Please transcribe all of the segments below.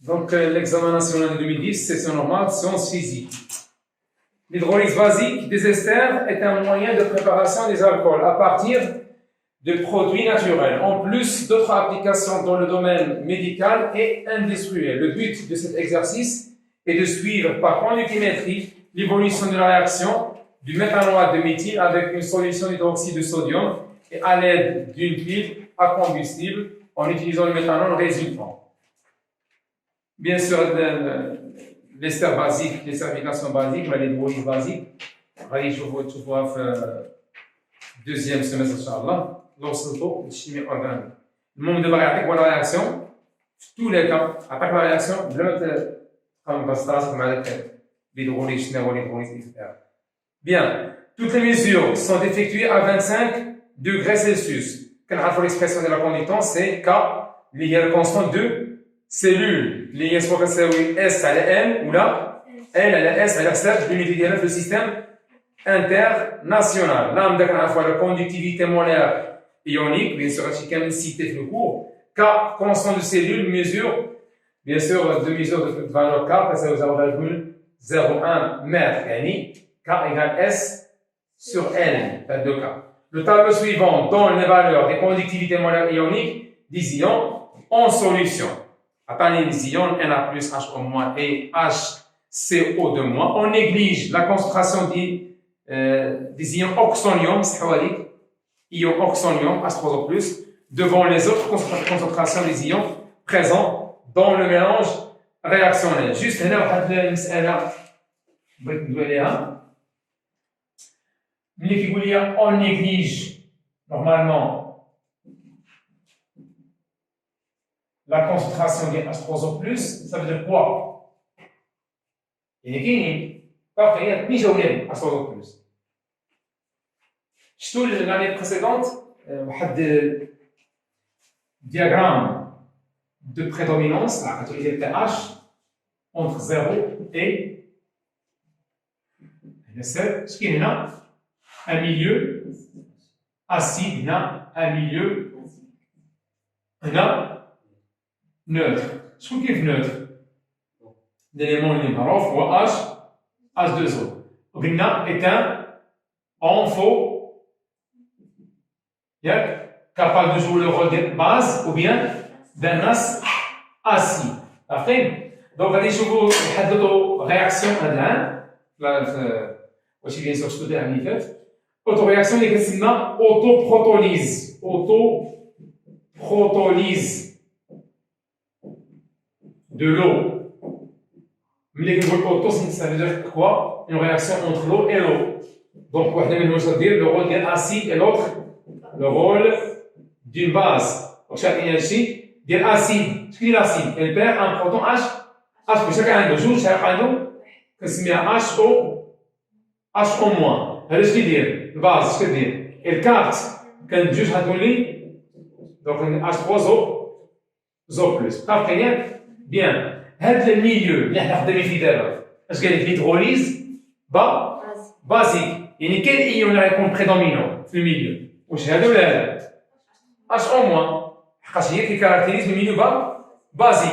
Donc, l'examen national de 2010, session normale, sciences physiques. L'hydrolyse basique des esters est un moyen de préparation des alcools à partir de produits naturels, en plus d'autres applications dans le domaine médical et industriel. Le but de cet exercice est de suivre par conductimétrie l'évolution de la réaction du méthanoate de méthyle avec une solution d'hydroxyde de sodium et à l'aide d'une pile à combustible en utilisant le méthanol résultant. Bien sûr, l'ester basique, les certifications basiques, l'hydrolyse basique, غادي تشوفوها في deuxième semestre inchallah لوصلتوا للشيمياء اورغانيك. المهم دابا غيعطيك واحد رياكسيون في تو لي كا عطاك لا رياكسيون بلا ما تخمم راسك مع داك l'hydrolyse شنو هو l'hydrolyse etc. Bien, toutes les mesures sont effectuées à 25 degrés Celsius. كنعرفوا l'expression de la conductance c'est K اللي هي الكونستانت دو سيلول اللي هي سواء كتساوي S على N ولا L على S على حساب l'unité ديالها في السيستم international. Là, on a la conductivité molaire ionique, bien sûr, chacun cité le cours. K, constant de cellule, mesure, bien sûr, deux mesures de valeur K, c'est 0,01 mètre. K égale S sur L, fait 2K. Le tableau suivant donne les valeurs des conductivités molaires ioniques des ions en solution. À part les ions Na+, HO- et HCO2-. On néglige la concentration des ions oxonium, c'est quoi dit? Ions oxonium, H3O+, devant les autres concentrations des ions présents dans le mélange réactionnel. Juste là, on néglige normalement la concentration des H3O+, ça veut dire quoi? Il y a ni jaune à son plus. Je trouve l'année précédente, un diagramme de prédominance, la catégorie H, entre 0 et 7. Ce qui est là, un milieu acide, un milieu neutre. Ce qui est neutre, l'élément linéaire, ou H. H2O. Qulna est un ampho capable de jouer le rôle de base ou bien d'un as acide. Donc, غادي نشوفوا نحددوا réaction هذا الان واش بيان سور شفتوا اللي فات autoréaction اللي كتسمى autoprotolyse de l'eau. Mais auto, ça veut dire quoi? Une réaction entre l'eau et l'eau. Donc, on va dire le rôle d'un acide et l'autre, le rôle d'une base. Donc, chaque énergie, d'un acide. Ce qui est l'acide? Elle perd un proton H. H, chacun a deux jours, chacun a deux. Que c'est bien HO, HO-. Alors, ce qui dit, la base, ce qui dit, elle capte, quand juste à donner, donc, H3O, ZO+. Après, bien. هذا الميليو اللي حنا خدامين فيه دابا اش قال لك ليدروليز بازيك يعني كاين ايون اللي غيكون بريدومينون في الميليو واش هذا ولا لا اش او موان حقاش هي كيكاركتيريز الميليو بازيك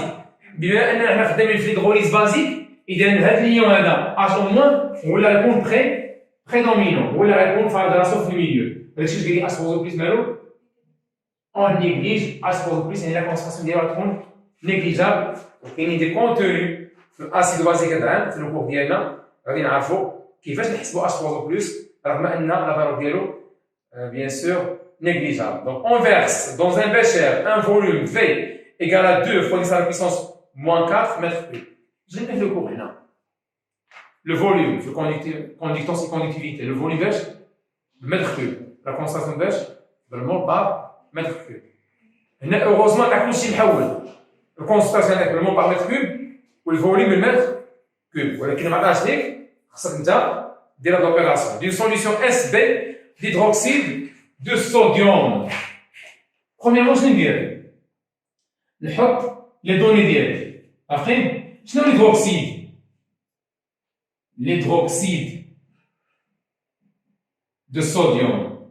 بما اننا حنا خدامين في ليدروليز بازيك اذا هذا الايون هذا اش او موان هو اللي غيكون بريدومينون هو اللي غيكون فارد راسو في الميليو هادشي اللي قال لي اش بوزو مالو اون نيغليج اش بوزو يعني لا كونسونطراسيون ديالها تكون نيغليجابل. كاينين دي كونتوني في الاسيد بازيك هذا في الكور ديالنا غادي نعرفوا كيفاش نحسبوا H3O+ رغم ان لا فالور ديالو بيان سور négligeable. Donc on verse dans un bécher un volume V égal à 2 fois 10 à la puissance moins 4 mètres cubes. Je vais mettre le cours là. Le volume, conductance et conductivité. Le volume bêche, le mètre cube. La concentration bêche, le mol par mètre cube. Heureusement, la couche est محول. Le concentration avec le mot par mètre cube ou le volume le mètre cube. ولكن ما عطاش ليك خاصك انت دير هاد لوبيراسيون. D'une solution SB d'hydroxyde de sodium. Premièrement, شنو ندير؟ نحط les données ديالي. عارفين؟ شنو l'hydroxyde؟ L'hydroxyde de sodium.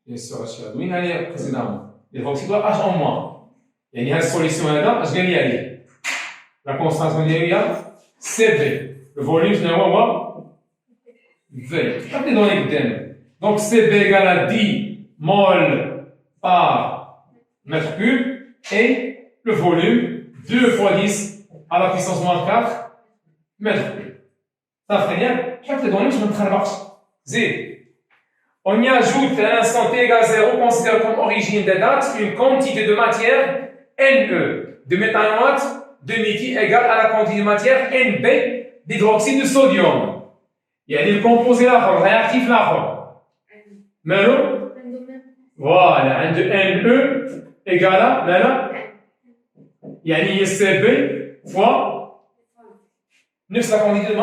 Bien sûr, وين هي précédemment؟ L'hydroxyde H en moins. يعني هاد السوليسيون هذا اش قال لي عليه؟ La concentration ديالي CB. Le volume c'est quoi? V. Regardez dans les thèmes. Donc CB égale à 10 mol par mètre cube et le volume 2 fois 10 à la puissance moins 4 mètres cubes. Ça fait bien. Regardez dans les thèmes. On y ajoute à l'instant t égale 0, considère comme origine des dates une quantité de matière Ne de méthanoate de méthyle égale à la quantité de matière Nb d'hydroxyde de sodium. Il y a des composés là, réactifs là. Maintenant, voilà, un de Ne égale à, maintenant, il y a un CB fois 9 la quantité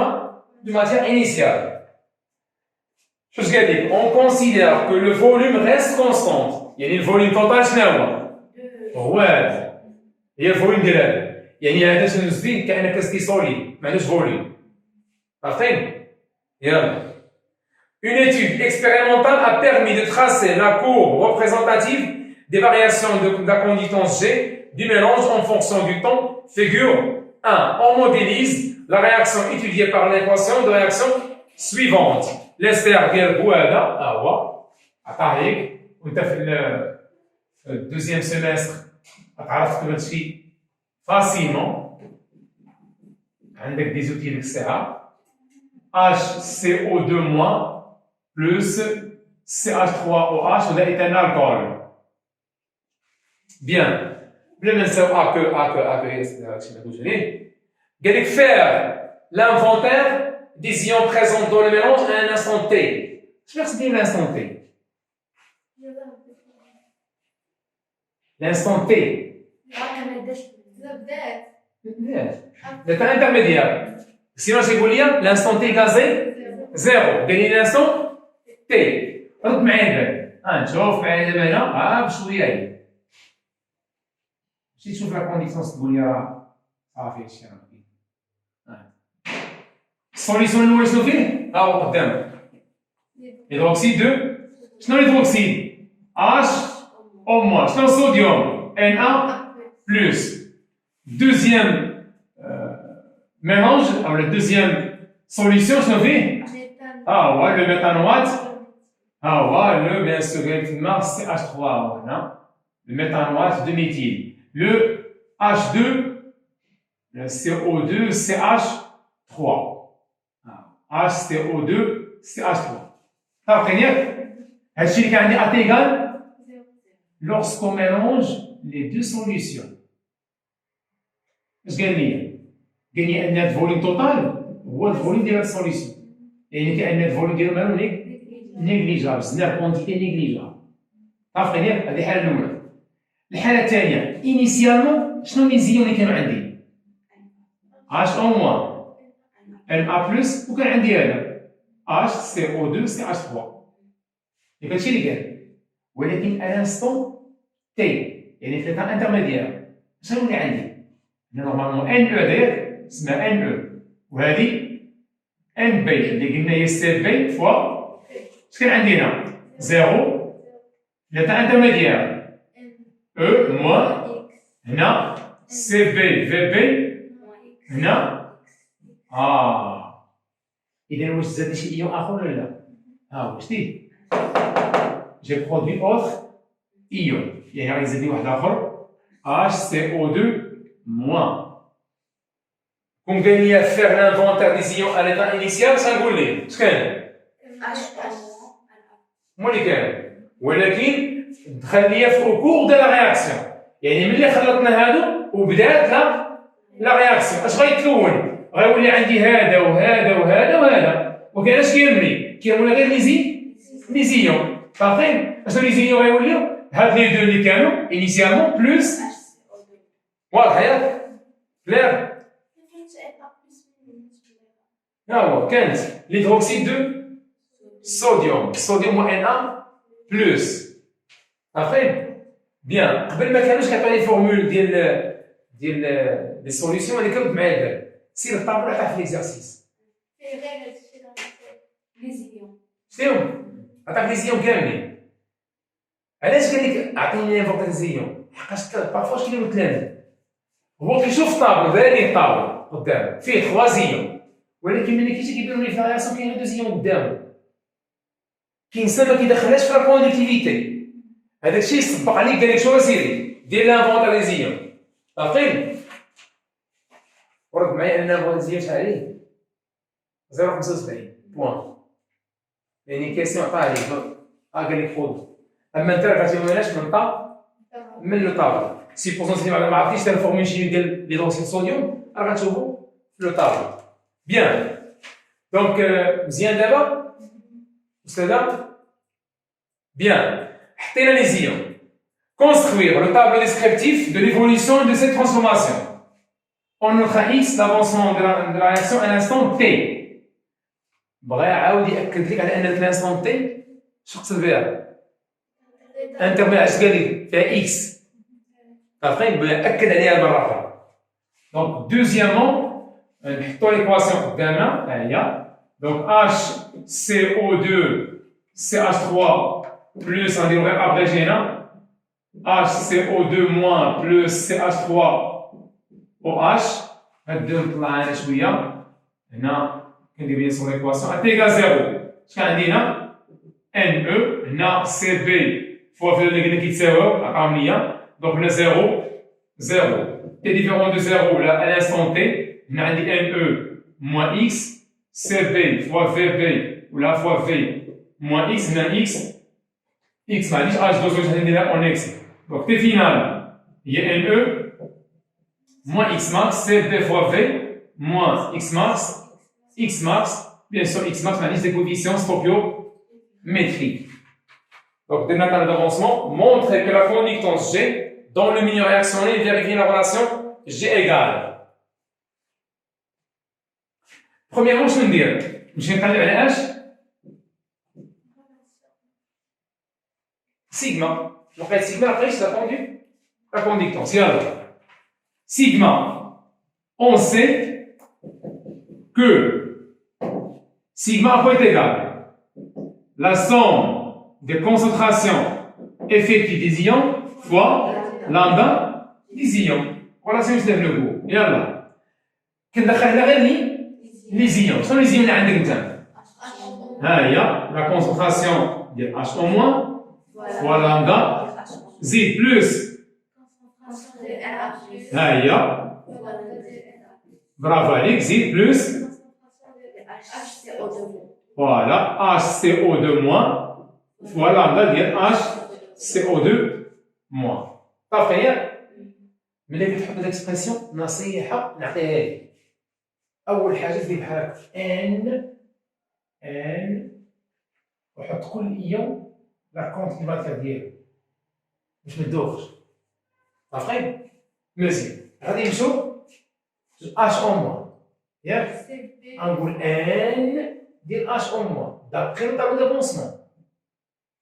de matière initiale. On considère que le volume reste constant. Il y a le volume total ouais. Il y a le volume de l'air. Il y a هذا نسبي كأنه كاستي سوليد ما عندوش volume. عارفين؟ يلا. Une étude expérimentale a permis de tracer la courbe représentative des variations de la conductance G du mélange en fonction du temps. Figure 1. On modélise la réaction étudiée par l'équation de réaction suivante. L'ester ديال هذا هو عطاه ليك وانت في الدوزيام سيمستر تعرف تكتب هادشي فاسيلمون عندك دي زوتي ديك الساعه HCO2- plus CH3OH ولا ايثان الكول بيان بلا ما نساو هاكو هادشي ما دوش عليه قال لك faire l'inventaire des ions présents dans le mélange à un instant T. Je vais dire l'instant T. L'instant T. L'état intermédiaire. Sinon, je vais dire l'instant T gazé 0. Gagner l'instant T. رد معايا نشوف معايا دابا هنا بشويه مشيت تشوف لا كونديسيونس تقول لي راه صافي هادشي راه السوليسيون الاولى شنو فيه؟ ها هو قدامك هيدروكسيد دو شنو الهيدروكسيد؟ H او موان شنو الصوديوم؟ Na plus deuxième mélange او la deuxième solution شنو فيه؟ ها هو le méthanoate ها هو le bien sûr تما CH3 هنا le méthanoate de méthyle le H2 le CO2 CH3 HCO2 CH3 تعرفين ياك هادشي اللي كان عندي A égale lorsqu'on mélange les deux solutions اش قال لي؟ قال لي ان الفوليوم توتال هو الفوليوم ديال السوليسيون يعني كأن الفوليوم ديالو مالو نيغليجابل زدنا كونتيتي نيغليجابل تعرفين ياك هذه الحالة الأولى الحالة الثانية انيسيالمون شنو لي زيون اللي كانوا عندي؟ H- Na+ وكان عندي هذا HCO2 CH3 ياك هادشي اللي كان ولكن الانستون تي يعني في الإطار انترميديير شنو اللي عندي؟ هنا نورمالمون NE داير اسمها NE وهذه NB اللي قلنا هي CB فوا اش كان عندي هنا؟ 0 الإطار انترميديير E موان هنا CB VB هنا إذا واش زاد شي إيون آخر ولا لا؟ واش شتي؟ جي برودوي أوتر إيون يعني غادي يزيدني واحد آخر HCO2-. كون قال لي فيغ لانفونتير دي زيون à l'état initial اش غنقول ليه؟ اش كان؟ هو اللي كان ولكن دخل ليا في الكور ديال لا رياكسيون يعني ملي خلطنا هادو وبدات لا رياكسيون اش غيتكون؟ غيولي عندي هذا وهذا وهذا وهذا وكاين اش كيرمي؟ كيرمي غير لي زيون فاهمين؟ اشنو لي زيون غيوليو؟ هاد لي دو اللي كانوا انيسيالمون بلوس واضح ياك؟ كلير؟ ها هو كانت l'hydroxyde de sodium الصوديوم هو Na بلوس عارفين؟ بيان قبل ما كانوش كيعطيو لي فورمول ديال لي سوليسيون اللي كنت معايا دابا سير الطابور عطاه في ليكزارسيس شتيهم؟ عطاك لي زيون كاملين علاش قال لك عطيني لي فوق لي زيون؟ حقاش بارفوا اش كيديرو التلاميذ هو كيشوف طابلو دايرين طابلو قدامه فيه 3 زيون، ولكن ملي كيجي كيبانو ليه في لا رياكسيون كاين غير 2 زيون قدامه. كينسى ما كيدخلهاش في لا كونديكتيفيتي. هذاك الشيء يصبق عليك قال لك شو سيدي دير لانفونتير لي زيون. عارفين؟ ورد معايا ان لانفونتير لي زيون شحال عليه؟ 0.75 بوان. يعني كيسيون عطاه عليك قال لك خذ. اما انت راه كتموناش من لو طابلو. سي بوزونسي ما عرفتيش تا الفورمول شيميك ديال ليدروكسيد الصوديوم راه غتشوفو في لو طابلو. بيان. دونك مزيان دابا أستاذة؟ Bien. حطينا les ions. Construire le tableau descriptif de l'évolution de cette transformation. On notera X l'avancement de la réaction à l'instant T. بغا يعاود يأكد لك على أن الانستون T شنو قصد بها؟ انترميل اش قال لك فيها X. عارفين بلا أكد عليها المرة أخرى. دونك دوزيامون نحطو ليكواسيون قدامنا ها هي. دونك HCO2 CH3 plus, on dirait abrégé, non? HCO2 moins plus CH3OH. هادو نطلع على شوية. هنا كندير بيان سور ليكواسيون. أت إيكال زيرو. شكون عندنا؟ NE. هنا CB فوا في اللي قلنا كيتساويو أرقامية. دونك هنا زيرو زيرو. تي ديفيرون دو زيرو لا à l'instant T. هنا عندي NE moins X. CB فوا VB ولا فوا V moins X. هنا X. X معليش H2 زوج نديرها اون X. دونك تي فينال هي NE moins X max CB fois V moins X max bien sûr X max معليش des coefficients stoichiométriques. Donc des méthodes d'avancement montrent que la conductance G dans le milieu réactionné vérifie la relation G égale. Premièrement شنو ندير؟ نمشي نقلب على اش؟ Sigma. Donc, sigma, après, c'est la conductance. Alors, sigma, on sait que sigma est égal la somme des concentrations effectives des ions fois lambda des ions. Relation je lève le goût. Yallah. كندخل هنا غير les ions. شنو les ions اللي عندك انت؟ ها هي la concentration ديال H- fois lambda Z plus ها هي برافو عليك Z plus voilà HCO2 moins fois lambda ديال HCO2 moins صافي. ملي كتحط ليكسبرسيون نصيحه نعطيها لك. اول حاجه دير بحال هكا ان وحط كل ايون لا كونتينيفاتير ديالو باش متدوخش. صافي مزيان. غادي نمشيو اش اون موان ياك غنقول ان ديال اش اون موان دابخي طابلو دافونسمون.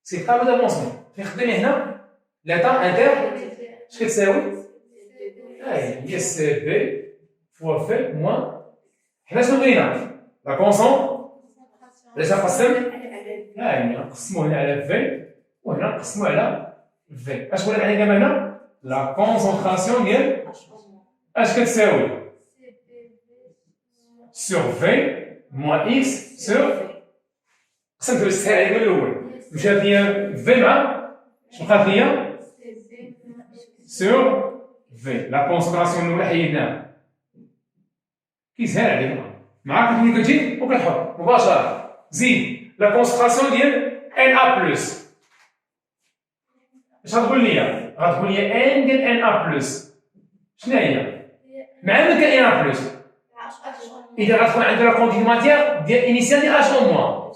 سي طابلو دافونسمون فين خدامين هنا لاتا انتر اش كتساوي؟ هي سي بي فوا في موان حنا شنو بغينا؟ لا كونسون علاش نقسم؟ ها هي نقسمو هنا على في وهنا نقسمو على في. اش ولات علينا دابا هنا؟ لا كونسونطراسيون ديال اش كتساوي؟ سور في موان اكس سور قسمت بالسهل عليك من الاول. مشات ليا في مع شنو بقات ليا؟ سور في. لا كونسونطراسيون الاولى حيدناها كيسهل عليك معاك ملي كتجي وكتحط مباشره. زيد لا كونسونطراسيون ديال ان ا بلس. اش غتقول لي؟ غتقول لي ان ديال ان ا بلس شنو هي؟ مع ما كان ان ا بلس اذا غتكون عندنا كونتيتي ماتيير ديال انيسيال ديال اش او موان.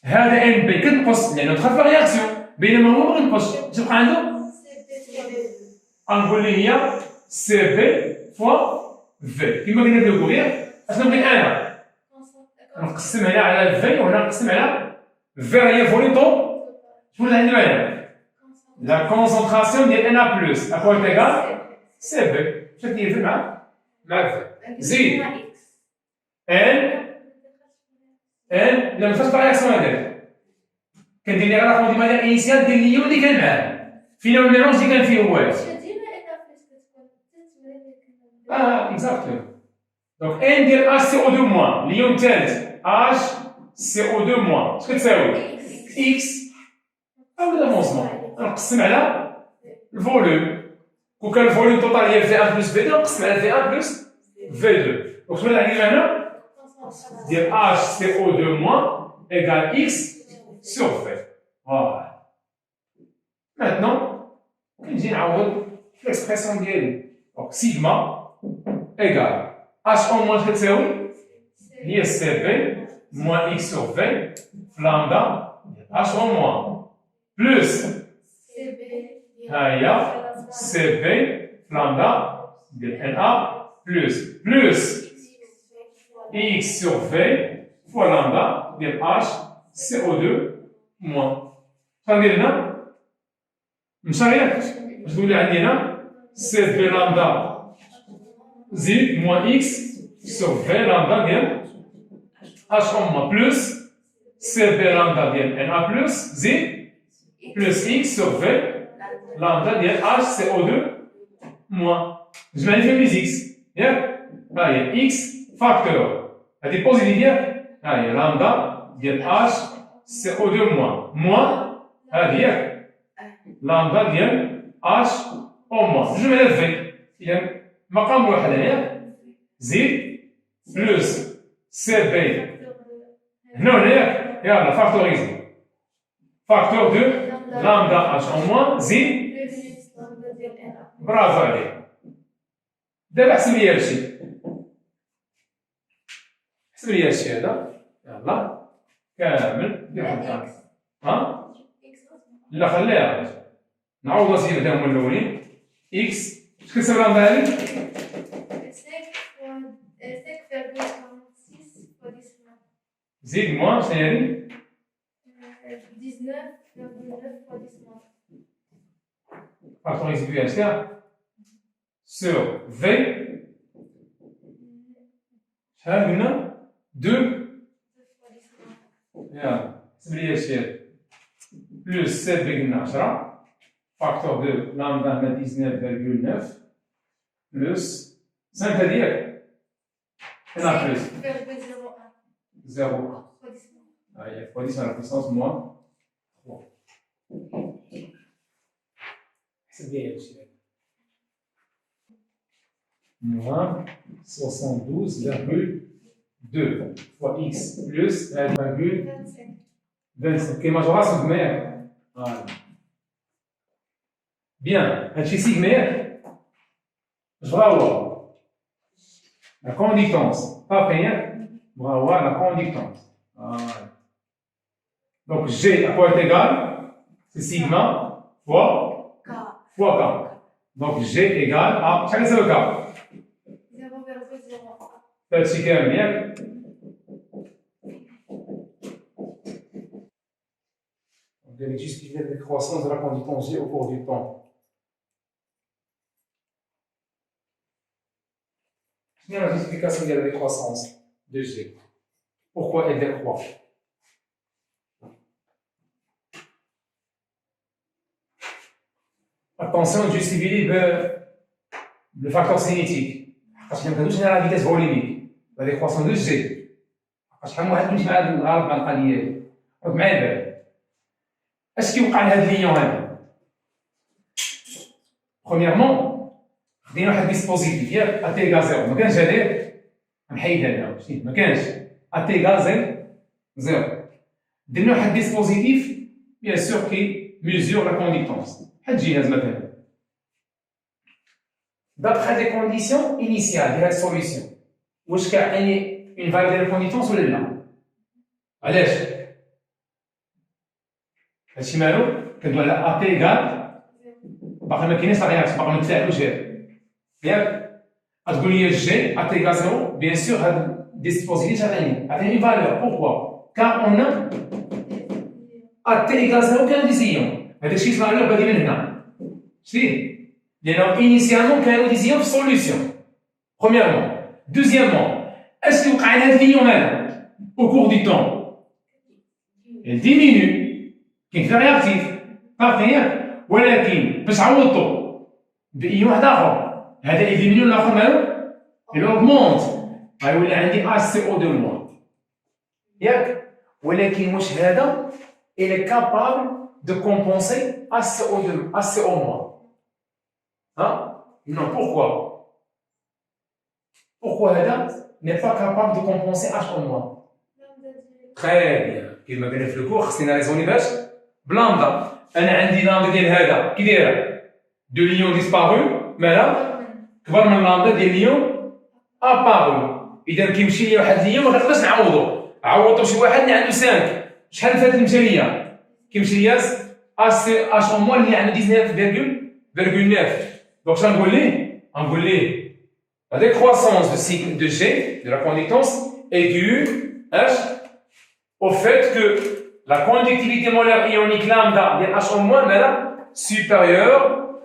هذا ان بي كتنقص لانه دخل في رياكسيون بينما هو ما كينقصش. اش بقى عنده؟ غنقول لي هي سي في فوا في كما قلنا في الكورير. اشنو بغيت انا؟ نقسم هنا على في وهنا نقسم على في هي فوليتو. شنو اللي عندنا هنا؟ لا كونسونطراسيون ديال ان ا بلس اكون تيغال سي في. شنو كاين في مع في زيد ان لا ما فاش رياكسيون هذاك كندير لي غير كوندي ماتير انيسيال ديال اللي كان معاه فينا الميلونج اللي كان فيه هو Ah, exactement. Donc N ديال HCO2 moins اليوم الثالث HCO2 moins شكون تساوي؟ X أو لافونسمون نقسم على الفوليوم كون كان الفوليوم توتال هي V1 بلس V2 نقسم على V1 بلس V2 دونك شنو اللي عندي هنا؟ ديال HCO2 moins égale X sur V. Voilà. Maintenant كنجي نعوض في l'expression ديالي دونك سيغما égale H en moins كتساوي هي CP moins X sur V lambda H en moins plus ها هي CP lambda ديال NA plus X sur V fois lambda ديال H CO2 moins غندير هنا مشى ياك اش تولي عندي هنا CP lambda زيد moins X sur V lambda ديال H en moins plus CP lambda ديال NA plus زيد plus X sur V lambda ديال HCO2 moins جمع لي فيهم لي X ياك ها هي X فاكتور هادي بوزيتيف ياك ها هي لامدا ديال HCO2 moins هادي ياك لامدا ديال H او moins جمع لها في إذا مقام واحد هنايا زيد بلوس سي بي هنا ولا ياك يلا فاكتوريزي فاكتور دو لامدا اش او موان زيد برافو عليك دابا حسب لي هادشي حسب لي هادشي هذا يلا كامل دير واحد ها لا خليها نعوض اسير هما الاولين اكس اش كتساوي لامدا هذه زيد موان شنو يعني 19,9 fois 10 factoriser du HCA sur V شحال قلنا 2 يلا حسب لي هادشي بلوس 7 قلنا 10 فاكتور دو لامدا هنا 19,9 بلوس 5 هذيك هنا بلوس 0 هاي fois 10 à la puissance moins 3 حسب لي هادشي moins 72,2 fois x plus 1,25 كاين ماجوراسيون كمية فوالا بيان هادشي سيغما ياك اش بغا هو لا كونديكتونس صافي ياك بغا هو لا كونديكتونس فوالا دونك جي à quoi est égal c'est sigma fois K donc G égale à شحال يساوي K 0,01 هادشي كامل ياك on devait justifier la croissance de la conductance G au cours du temps. Quelle est la justification de la décroissance de G? Pourquoi elle décroît? Attention, justifie le facteur cinétique. Parce qu'il y a la vitesse volumique, la décroissance de G. Parce que moi, je suis un peu غلط مع القضية. راك معايا بالك. اش كيوقع لهاد الليون هذا؟ برومييرمون خدينا واحد ديسبوزيتيف ياك ا تي ايكال زيرو ما كانش هذاك نحيد هذا شتي ما كانش ا تي ايكال زيرو درنا واحد ديسبوزيتيف بيان سور كي ميزور لا كونديكتونس بحال الجهاز مثلا d'après des conditions initiales ديال هاد السوليسيون واش كاين اون فاليو ديال الكونديكتونس ولا لا؟ علاش؟ هادشي مالو كندوي على ا تي ايكال باقي ما كاينش لا رياكسيون باقي ما تفاعلوش ياك غتقول لي جي ا تي ايكال زيرو بيان سور هاد ديسبوزيتيف عطيني اون فالور بوركوا كار اون ا تي ايكال زيرو كان دي زيون هذا الشيء يسمع له بادي من هنا شتي لانه انيسيالمون كانوا دي زيون في سوليسيون برومييرمون دوزيامون اسكو وقع لهاد الليون هذا او كور دي طون elle diminue كاين في رياكتيف صافي ياك ولكن باش عوضتو بايون واحد اخر هذا يديمينيو الاخر مالو il augmente. غيولي عندي HCO2-. ياك؟ ولكن واش هذا il est capable de compenser HCO2, HCO-. Hein? Non, pourquoi? Pourquoi هذا n'est pas capable de compenser HO-. Très bien. كما قلنا في الكور خصني ريزوني باش بلامدا. انا عندي لامدا ديال هذا كي دايره دو ليون ديسبارو مالا كبر من لامدا ديال ليون ابارو. اذا كيمشي لي واحد ليون ما كنقدرش نعوضو. عوضو شي واحد اللي عنده 5. شحال فاتت مشى ليا؟ كيمشي ليا اش او موان اللي عنده 19,9. دونك شنو نقول ليه؟ نقول ليه la décroissance de cycle de G de la conductance est due H au fait que la conductivité molaire ionique lambda de H- est supérieure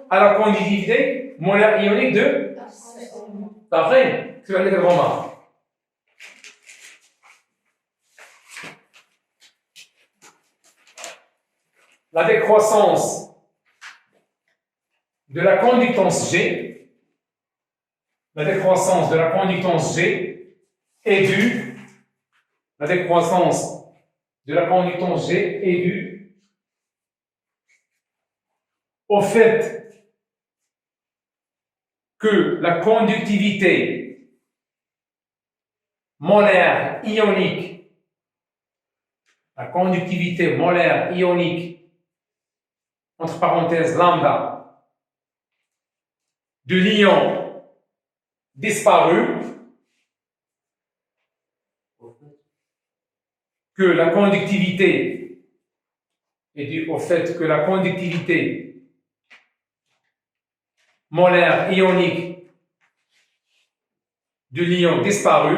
à la conductivité molaire ionique de T'as tu vas dire vraiment. La décroissance de la conductance G, la décroissance de la conductance G est due, la décroissance de la conductance G est due au fait que la conductivité molaire ionique, entre parenthèses lambda, de l'ion disparu, que la conductivité est due au fait que la conductivité molaire ionique de l'ion disparu,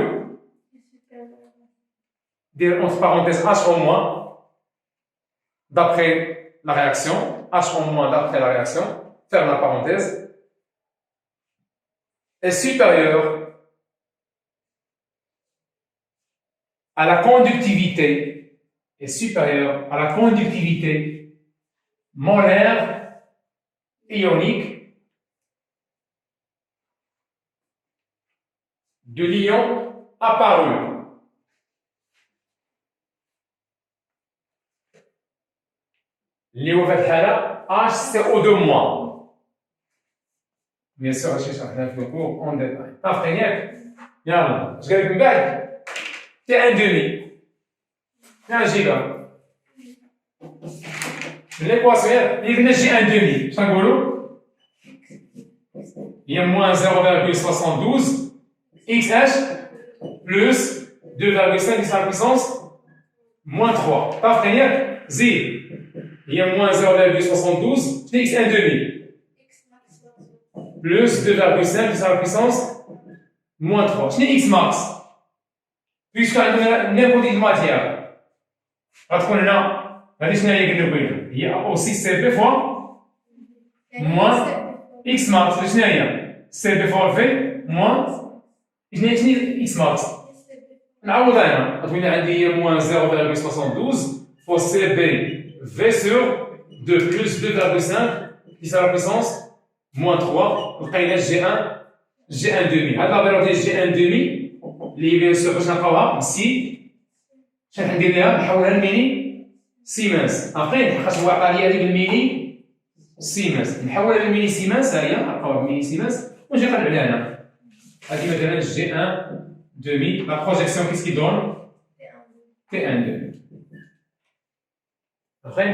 entre parenthèses H-, d'après la réaction, H- d'après la réaction, ferme la parenthèse, est supérieur à la conductivité, molaire ionique de l'ion apparu. اللي هو في الحالة HCO2-. Bien sûr, هادشي شرحناه في الكور اون ديتاي. عرفتي ياك؟ يلا، اش قالك من بعد؟ تي ان دومي. يا نجيبها. من ليكواسيون ياك، اللي قلنا جي ان دومي، اش غنقولو؟ هي موان 0,72 x h plus 2,5 10 à la puissance moins 3. عرفتي ياك؟ زيد. Il y a moins 0,72 x1 demi plus 2,5 10 à la puissance moins 3. C'est x max. Puisque n'importe quelle matière, il y a aussi CP fois moins x max. CP fois V moins x max. نعوض انا غتولي عندي moins 0,72 fois CP V sur 2 plus 2,5 10 à la puissance moins 3. Donc, il y a G1, G1 demi. À la valeur de G1 demi, اللي bien sûr باش نلقاوها سي شنو ندير ليها؟ نحولها لميني سيمنز. ابخي حيت هو عطى لي هذيك الميني سيمنز نحولها لميني سيمنز. ها هي نلقاوها بميني سيمنز ونجي نقلب عليها هنا. هذه مثلا G1 demi. La projection qu'est-ce qui donne? T1 demi. Après